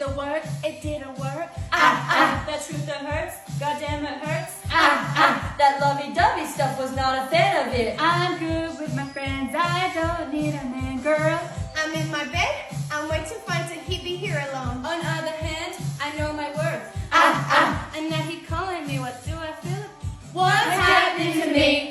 the work, it didn't work. That truth that hurts, goddamn it hurts. That lovey-dovey stuff was not a fan of it. I'm good with my friends, I don't need a man, girl. I'm in my bed, I'm way too fine to be here alone. On other hand, I know my worth. And now he calling me, what do I feel? What's happening to me?